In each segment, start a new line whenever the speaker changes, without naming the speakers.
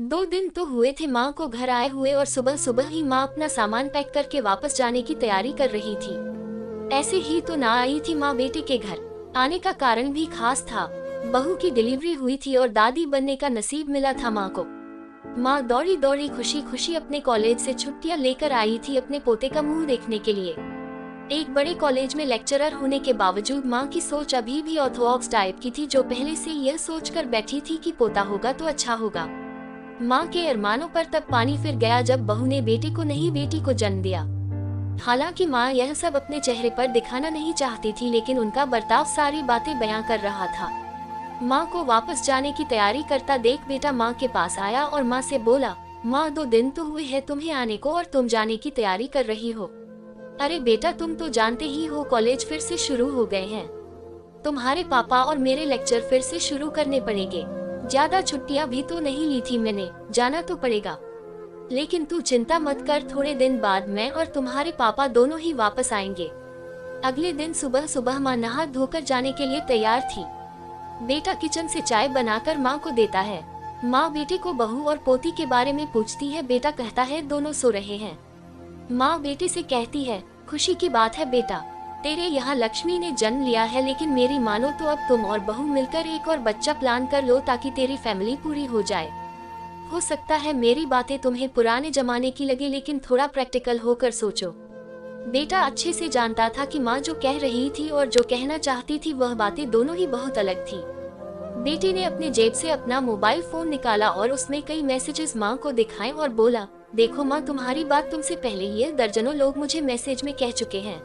2 दिन तो हुए थे माँ को घर आए हुए और सुबह सुबह ही माँ अपना सामान पैक करके वापस जाने की तैयारी कर रही थी। ऐसे ही तो ना आई थी माँ बेटे के घर। आने का कारण भी खास था। बहू की डिलीवरी हुई थी और दादी बनने का नसीब मिला था माँ को। माँ दौड़ी दौड़ी खुशी खुशी अपने कॉलेज से छुट्टियां लेकर आई थी अपने पोते का मुंह देखने के लिए। एक बड़े कॉलेज में लेक्चरर होने के बावजूद माँ की सोच अभी भी ऑर्थोडॉक्स टाइप की थी, जो पहले से यह सोचकर बैठी थी कि पोता होगा तो अच्छा होगा। माँ के अरमानों पर तब पानी फिर गया जब बहू ने बेटे को नहीं बेटी को जन्म दिया। हालांकि माँ यह सब अपने चेहरे पर दिखाना नहीं चाहती थी, लेकिन उनका बर्ताव सारी बातें बयां कर रहा था। माँ को वापस जाने की तैयारी करता देख बेटा माँ के पास आया और माँ से बोला, माँ 2 दिन तो हुए हैं तुम्हें आने को और तुम जाने की तैयारी कर रही हो। अरे बेटा तुम तो जानते ही हो कॉलेज फिर से शुरू हो गए हैं। तुम्हारे पापा और मेरे लेक्चर फिर से शुरू करने पड़ेंगे। ज्यादा छुट्टियां भी तो नहीं ली थी मैंने, जाना तो पड़ेगा। लेकिन तू चिंता मत कर, थोड़े दिन बाद मैं और तुम्हारे पापा दोनों ही वापस आएंगे। अगले दिन सुबह सुबह माँ नहा धोकर जाने के लिए तैयार थी। बेटा किचन से चाय बनाकर माँ को देता है। माँ बेटे को बहू और पोती के बारे में पूछती है। बेटा कहता है दोनों सो रहे हैं। माँ बेटे से कहती है, खुशी की बात है बेटा, तेरे यहाँ लक्ष्मी ने जन्म लिया है, लेकिन मेरी मानो तो अब तुम और बहू मिलकर एक और बच्चा प्लान कर लो ताकि तेरी फैमिली पूरी हो जाए। हो सकता है मेरी बातें तुम्हें पुराने जमाने की लगे, लेकिन थोड़ा प्रैक्टिकल होकर सोचो। बेटा अच्छे से जानता था कि माँ जो कह रही थी और जो कहना चाहती थी वह बातें दोनों ही बहुत अलग थी। बेटे ने अपने जेब से अपना मोबाइल फोन निकाला और उसमें कई मैसेजेस माँ को दिखाए और बोला, देखो माँ, तुम्हारी बात तुमसे पहले ये दर्जनों लोग मुझे मैसेज में कह चुके हैं।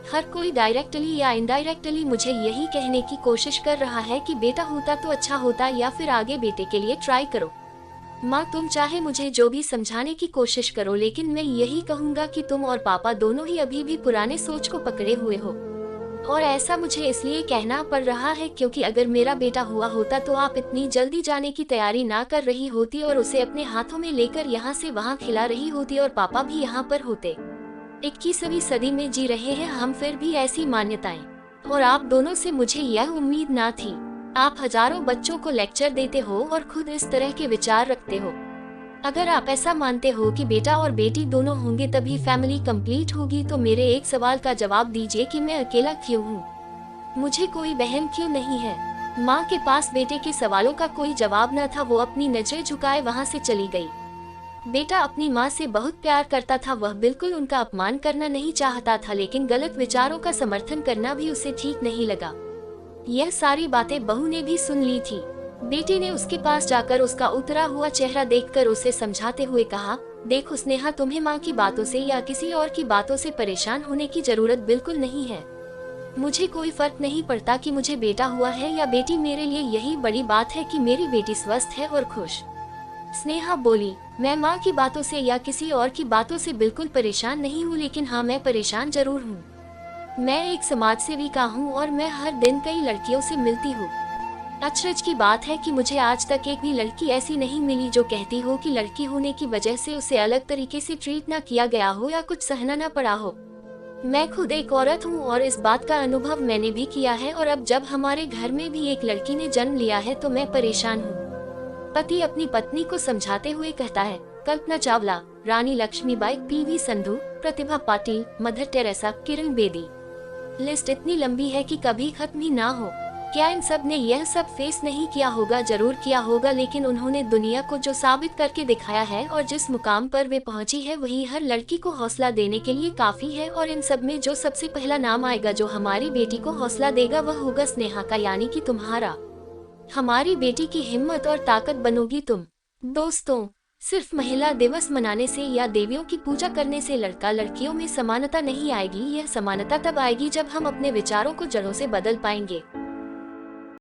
हर कोई डायरेक्टली या इनडायरेक्टली मुझे यही कहने की कोशिश कर रहा है कि बेटा होता तो अच्छा होता, या फिर आगे बेटे के लिए ट्राई करो। माँ तुम चाहे मुझे जो भी समझाने की कोशिश करो, लेकिन मैं यही कहूँगा कि तुम और पापा दोनों ही अभी भी पुराने सोच को पकड़े हुए हो। और ऐसा मुझे इसलिए कहना पड़ रहा है क्योंकि अगर मेरा बेटा हुआ होता तो आप इतनी जल्दी जाने की तैयारी ना कर रही होती और उसे अपने हाथों में लेकर यहाँ से वहाँ खिला रही होती और पापा भी यहाँ पर होते। 21वीं सदी में जी रहे हैं हम, फिर भी ऐसी मान्यताएं, और आप दोनों से मुझे यह उम्मीद ना थी। आप हजारों बच्चों को लेक्चर देते हो और खुद इस तरह के विचार रखते हो। अगर आप ऐसा मानते हो कि बेटा और बेटी दोनों होंगे तभी फैमिली कंप्लीट होगी, तो मेरे एक सवाल का जवाब दीजिए कि मैं अकेला क्यों हूँ? मुझे कोई बहन क्यों नहीं है? माँ के पास बेटे के सवालों का कोई जवाब न था। वो अपनी नजरें झुकाए वहाँ से चली गई। बेटा अपनी माँ से बहुत प्यार करता था, वह बिल्कुल उनका अपमान करना नहीं चाहता था, लेकिन गलत विचारों का समर्थन करना भी उसे ठीक नहीं लगा। यह सारी बातें बहू ने भी सुन ली थी। बेटे ने उसके पास जाकर उसका उतरा हुआ चेहरा देखकर उसे समझाते हुए कहा, देखो स्नेहा, तुम्हें माँ की बातों से या किसी और की बातों से परेशान होने की जरूरत बिल्कुल नहीं है। मुझे कोई फर्क नहीं पड़ता कि मुझे बेटा हुआ है या बेटी, मेरे लिए यही बड़ी बात है कि मेरी बेटी स्वस्थ है और खुश। स्नेहा बोली, मैं माँ की बातों से या किसी और की बातों से बिल्कुल परेशान नहीं हूँ, लेकिन हाँ मैं परेशान जरूर हूँ। मैं एक समाज सेविका हूँ और मैं हर दिन कई लड़कियों से मिलती हूँ। अचरज की बात है कि मुझे आज तक एक भी लड़की ऐसी नहीं मिली जो कहती हो कि लड़की होने की वजह से उसे अलग तरीके से ट्रीट ना किया गया हो या कुछ सहना ना पड़ा हो। मैं खुद एक औरत हूँ और इस बात का अनुभव मैंने भी किया है, और अब जब हमारे घर में भी एक लड़की ने जन्म लिया है तो मैं परेशान हूँ। पति अपनी पत्नी को समझाते हुए कहता है। कल्पना चावला, रानी Lakshmibai, PV Sandhu, Pratibha Patil, mother Teresa, Kiran Bedi. List इतनी लंबी है कि कभी खत्म ही ना हो। क्या इन सब ने यह सब फेस नहीं किया होगा? जरूर किया होगा, लेकिन उन्होंने दुनिया को जो साबित करके दिखाया है और जिस मुकाम पर वे पहुंची है वही हर लड़की को हौसला देने के लिए काफी है। और इन सब में जो सबसे पहला नाम आएगा जो हमारी बेटी को हौसला देगा वह होगा स्नेहा का, यानी कि तुम्हारा। हमारी बेटी की हिम्मत और ताकत बनोगी तुम। दोस्तों, सिर्फ महिला दिवस मनाने से या देवियों की पूजा करने से लड़का लड़कियों में समानता नहीं आएगी। यह समानता तब आएगी जब हम अपने विचारों को जड़ों से बदल पाएंगे।